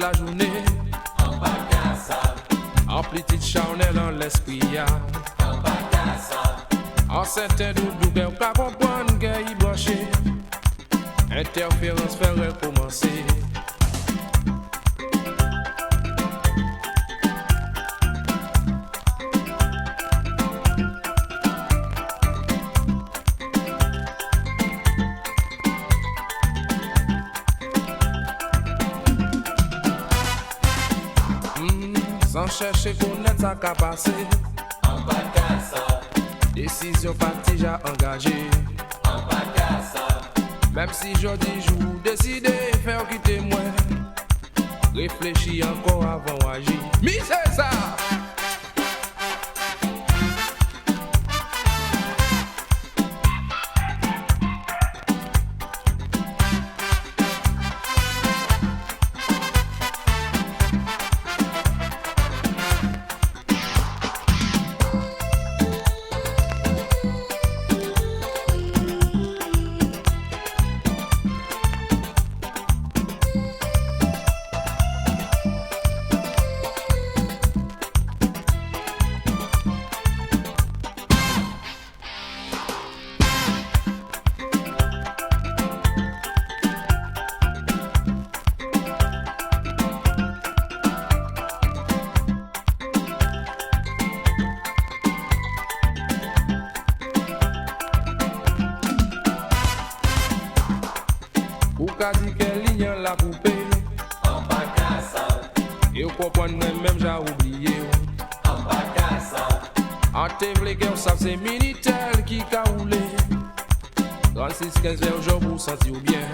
la journée. En bagasse, En petite charnelle en l'esprit ya. en bagasse, En certain doudou qu'elle pas comprendre qu'elle y branché. Interférence ferait commencer. Sans chercher connaître ça qu'a passé. en bagasse, Décision partie déjà engagée. en bagasse, Même si je dis jour décidé faire quitter moi. Réfléchis encore avant d'agir. Mais c'est ça. Ou ka di quelle ligne la coupé. en bagasse, Et ou comprendre même j'ai oublié. en bagasse, En te vle que ça c'est Minitel qui ka roulé. 36 15 heures jour pour sentir bien.